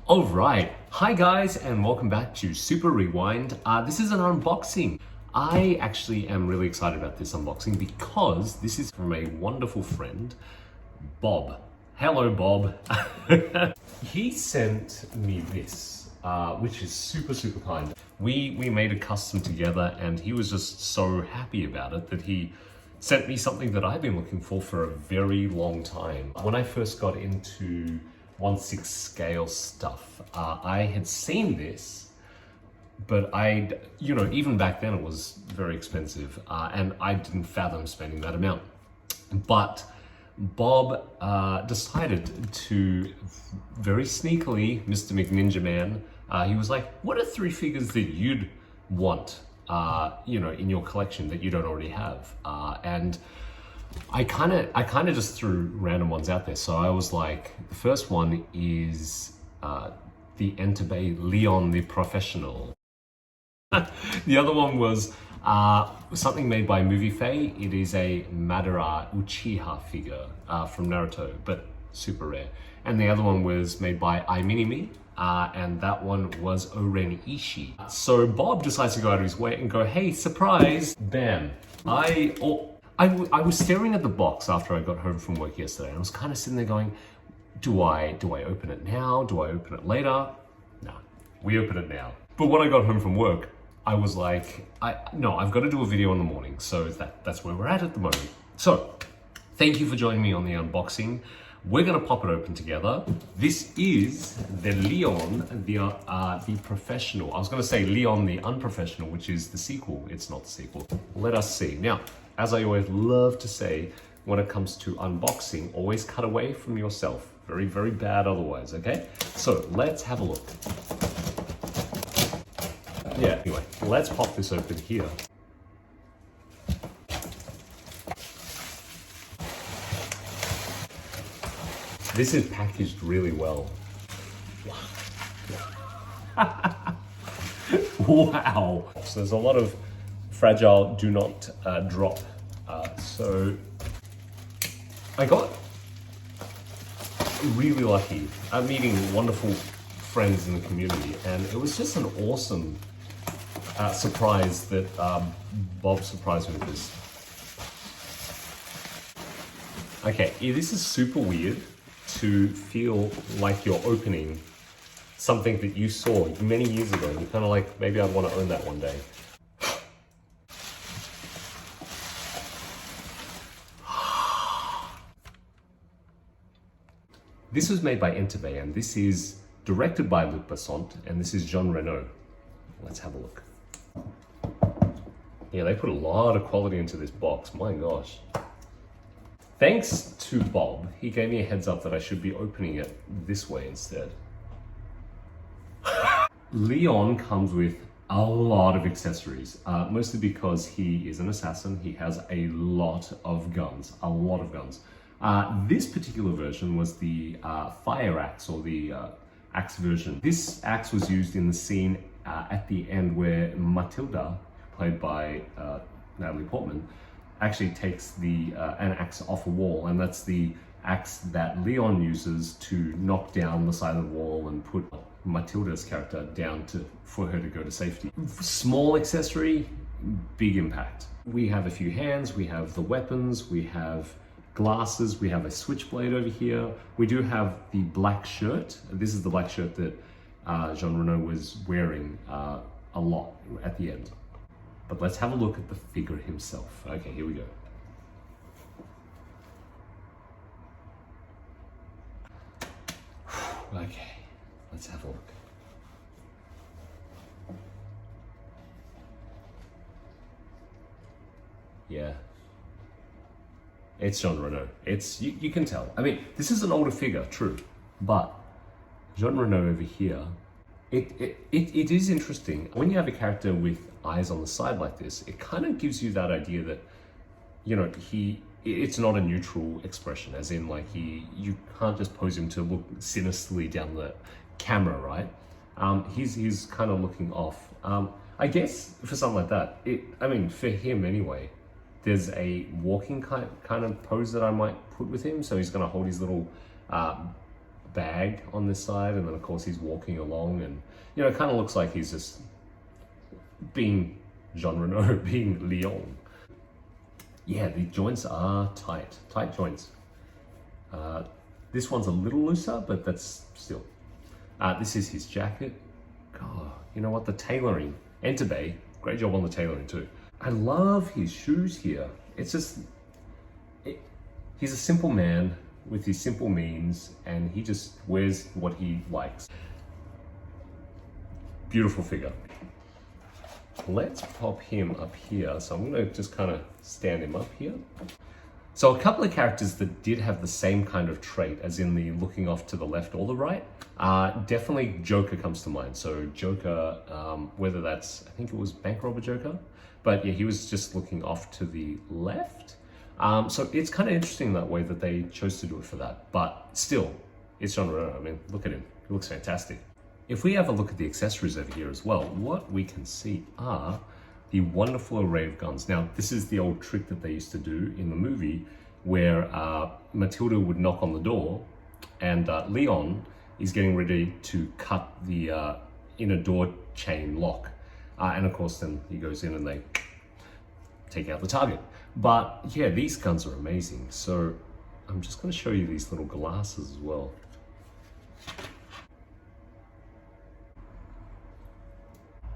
All right, hi guys, and welcome back to Super Rewind. This is an unboxing. I actually am really excited about this unboxing because this is from a wonderful friend, Bob. Hello, Bob. He sent me this, which is super kind. We made a custom together, and he was just so happy about it that he sent me something that I've been looking for a very long time. When I first got into 1/6 scale stuff, I had seen this, but even back then it was very expensive, and I didn't fathom spending that amount. But Bob decided to, very sneakily, Mr. McNinja Man, he was like, what are 3 figures that you'd want, in your collection that you don't already have? And I kind of just threw random ones out there. So I was like, the first one is the Enterbay Leon the Professional. The other one was something made by Movie Faye. It is a Madara Uchiha figure from Naruto, but super rare. And the other one was made by Iminimi, and that one was Oren Ishii. So Bob decides to go out of his way and go, hey, surprise, bam. I was staring at the box after I got home from work yesterday, and I was kind of sitting there going, do I open it now? Do I open it later? No, we open it now. But when I got home from work, I was like, I've got to do a video in the morning. So that's where we're at the moment. So thank you for joining me on the unboxing. We're gonna pop it open together. This is the Leon, the Professional. I was gonna say Leon the Unprofessional, which is the sequel. It's not the sequel. Let us see. Now, as I always love to say, when it comes to unboxing, always cut away from yourself. Very, very bad otherwise, okay? So let's have a look. Yeah, anyway, let's pop this open here. This is packaged really well. Wow. So there's a lot of fragile do not drop. So I got really lucky. I'm meeting wonderful friends in the community, and it was just an awesome surprise that Bob surprised me with this. Okay, this is super weird to feel like you're opening something that you saw many years ago. You're kind of like, maybe I'd want to own that one day. This was made by Enterbay, and this is directed by Luc Besson, and this is Jean Reno. Let's have a look. Yeah, they put a lot of quality into this box, my gosh. Thanks to Bob, he gave me a heads up that I should be opening it this way instead. Leon comes with a lot of accessories, mostly because he is an assassin. He has a lot of guns, This particular version was the fire axe, or the axe version. This axe was used in the scene at the end where Matilda, played by Natalie Portman, actually takes an axe off a wall, and that's the axe that Leon uses to knock down the side of the wall and put Matilda's character down for her to go to safety. Small accessory, big impact. We have a few hands, we have the weapons, we have glasses, we have a switchblade over here. We do have the black shirt. This is the black shirt that Jean Reno was wearing a lot at the end. But let's have a look at the figure himself. Okay, here we go. Okay, let's have a look. Yeah. It's Jean Reno. You can tell. I mean, this is an older figure, true, but Jean Reno over here, it is interesting. When you have a character with eyes on the side like this, it kind of gives you that idea that, it's not a neutral expression, as in like you can't just pose him to look sinisterly down the camera, right? He's kind of looking off. I guess for something like that, for him anyway, there's a walking kind of pose that I might put with him. So he's gonna hold his little bag on this side, and then of course he's walking along, and you know, it kind of looks like he's just being Jean Reno, being Leon. Yeah, the joints are tight joints. This one's a little looser, but that's still. This is his jacket. God, you know what? The tailoring, Enterbay, great job on the tailoring too. I love his shoes here. It's just, he's a simple man with his simple means, and he just wears what he likes. Beautiful figure. Let's pop him up here. So I'm gonna just kind of stand him up here. So a couple of characters that did have the same kind of trait, as in the looking off to the left or the right, definitely Joker comes to mind. So Joker, whether that's, I think it was Bank Robber Joker, but yeah, he was just looking off to the left. So it's kind of interesting that way that they chose to do it for that, but still, it's Jean Reno. I mean, look at him, he looks fantastic. If we have a look at the accessories over here as well, what we can see are the wonderful array of guns. Now, this is the old trick that they used to do in the movie where Matilda would knock on the door and Leon is getting ready to cut the inner door chain lock. And of course, then he goes in and they take out the target. But yeah, these guns are amazing. So I'm just going to show you these little glasses as well.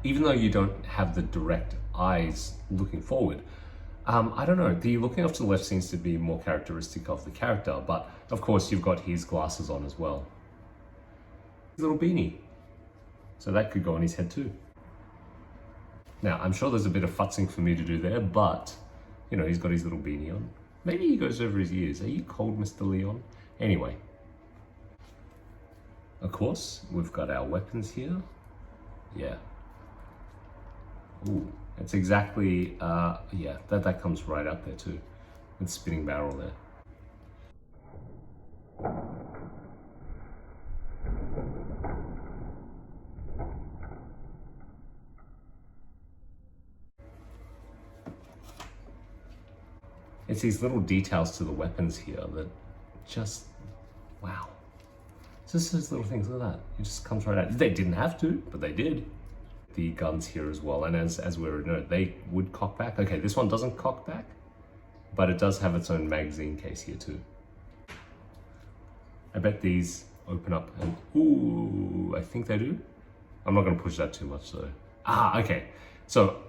Even though you don't have the direct eyes looking forward, I don't know, the looking off to the left seems to be more characteristic of the character, but of course you've got his glasses on as well. His little beanie. So that could go on his head too. Now, I'm sure there's a bit of futzing for me to do there, but you know, he's got his little beanie on. Maybe he goes over his ears. Are you cold, Mr. Leon? Anyway. Of course, we've got our weapons here. Yeah. Ooh, it's exactly, yeah, that comes right up there too, with spinning barrel there. It's these little details to the weapons here that just, wow. It's just those little things, look at that. It just comes right out. They didn't have to, but they did. The guns here as well, and as we already know, they would cock back. Okay, this one doesn't cock back, but it does have its own magazine case here too. I bet these open up and, ooh, I think they do. I'm not gonna push that too much though. Okay, so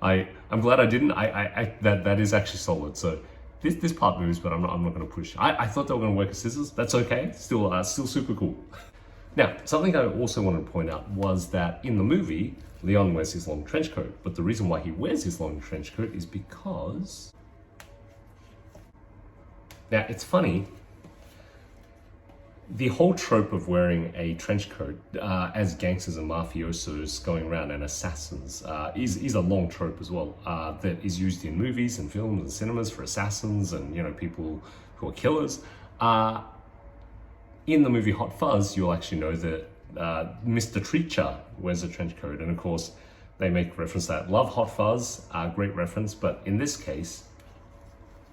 I'm glad I didn't. That is actually solid. So this part moves, but I'm not gonna push. I thought they were gonna work as scissors. That's okay. Still super cool. Now, something I also wanted to point out was that in the movie, Leon wears his long trench coat, but the reason why he wears his long trench coat is because... Now, it's funny, the whole trope of wearing a trench coat as gangsters and mafiosos going around and assassins is a long trope as well, that is used in movies and films and cinemas for assassins and, you know, people who are killers. In the movie Hot Fuzz, you'll actually know that Mr. Treacher wears a trench coat, and of course, they make reference to that. Love Hot Fuzz, great reference, but in this case,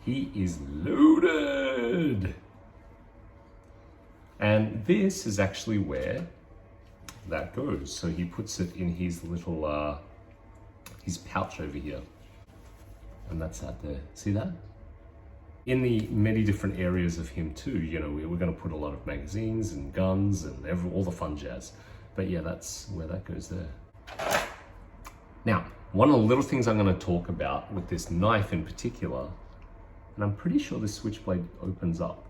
he is loaded. And this is actually where that goes. So he puts it in his little, his pouch over here. And that's out there. See that? In the many different areas of him too, you know, we're going to put a lot of magazines and guns and all the fun jazz. But yeah, that's where that goes there. Now, one of the little things I'm going to talk about with this knife in particular, and I'm pretty sure this switchblade opens up.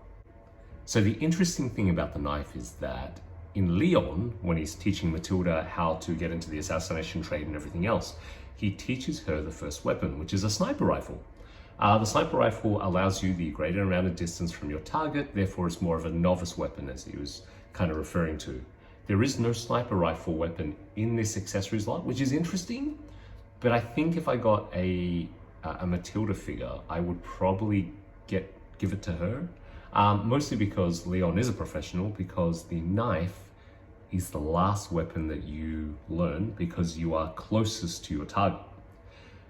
So the interesting thing about the knife is that in Leon, when he's teaching Matilda how to get into the assassination trade and everything else, he teaches her the first weapon, which is a sniper rifle. The sniper rifle allows you the greater amount of distance from your target, therefore it's more of a novice weapon, as he was kind of referring to. There is no sniper rifle weapon in this accessories lot, which is interesting, but I think if I got a Matilda figure, I would probably give it to her, mostly because Leon is a professional, because the knife is the last weapon that you learn because you are closest to your target.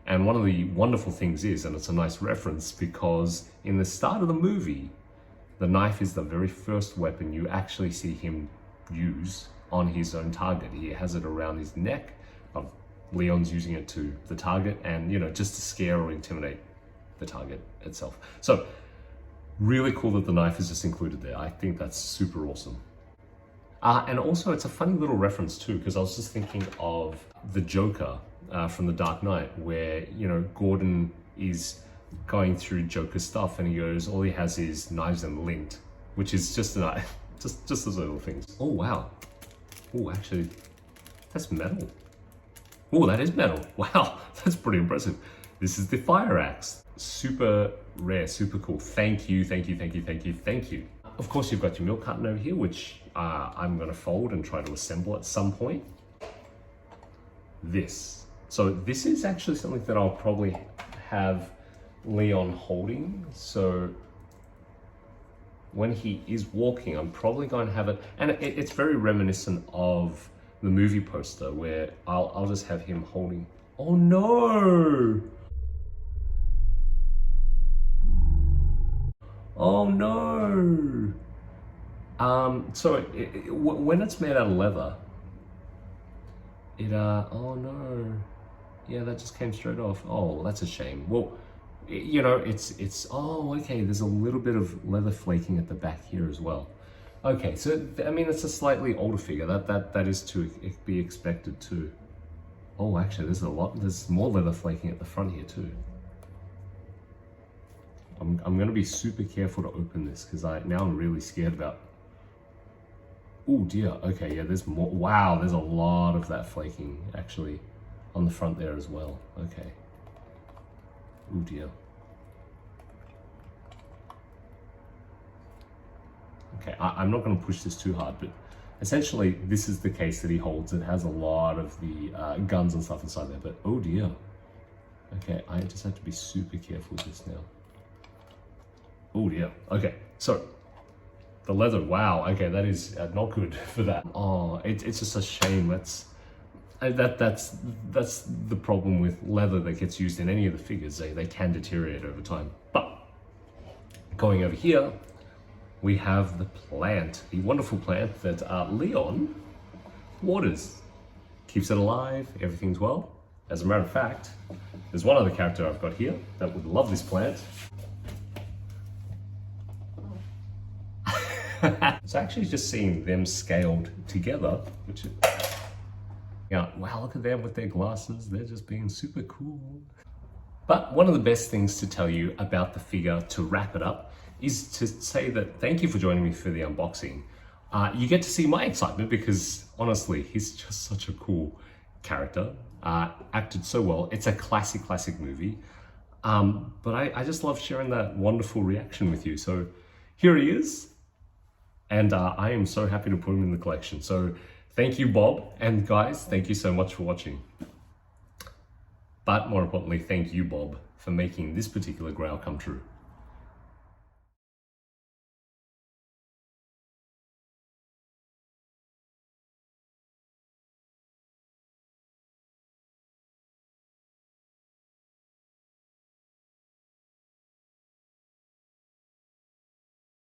And one of the wonderful things is, and it's a nice reference, because in the start of the movie, The knife is the very first weapon you actually see him use on his own target. He has it around his neck. Leon's using it to the target and, you know, just to scare or intimidate the target itself. So really cool that the knife is just included there. I think that's super awesome. And also it's a funny little reference too, because I was just thinking of the Joker from The Dark Knight, where, you know, Gordon is going through Joker's stuff and he goes, all he has is knives and lint, which is just a knife, just those little things. Oh, wow. Oh, actually, that's metal. Oh, that is metal. Wow, that's pretty impressive. This is the fire axe. Super rare, super cool. Thank you, thank you, thank you, thank you, thank you. Of course, you've got your milk carton over here, which I'm gonna fold and try to assemble at some point. This. So this is actually something that I'll probably have Leon holding. So when he is walking, I'm probably going to have it, and it's very reminiscent of the movie poster where I'll just have him holding. Oh no! Oh no! So when it's made out of leather, oh no. Yeah, that just came straight off. Oh, that's a shame. Well, you know, oh, okay, there's a little bit of leather flaking at the back here as well. Okay, so, I mean, it's a slightly older figure. That is to be expected too. Oh, actually, there's more leather flaking at the front here too. I'm gonna be super careful to open this because now I'm really scared about. Oh dear, okay, yeah, there's more. Wow, there's a lot of that flaking actually on the front there as well. Okay. Oh dear. Okay, I'm not going to push this too hard, but essentially this is the case that he holds. It has a lot of the guns and stuff inside there, but oh dear. Okay, I just have to be super careful with this now. Oh dear. Okay, so the leather, wow, okay, that is not good for that. Oh, it's just a shame. That's the problem with leather that gets used in any of the figures. They can deteriorate over time. But going over here, we have the plant, the wonderful plant that Leon waters, keeps it alive, everything's well. As a matter of fact, there's one other character I've got here that would love this plant. It's actually just seeing them scaled together, which is, yeah, wow, look at them with their glasses. They're just being super cool. But one of the best things to tell you about the figure to wrap it up is to say that thank you for joining me for the unboxing. You get to see my excitement because honestly, he's just such a cool character. Acted so well. It's a classic movie. But I just love sharing that wonderful reaction with you. So here he is. And I am so happy to put him in the collection. So thank you, Bob. And guys, thank you so much for watching. But more importantly, thank you, Bob, for making this particular grail come true.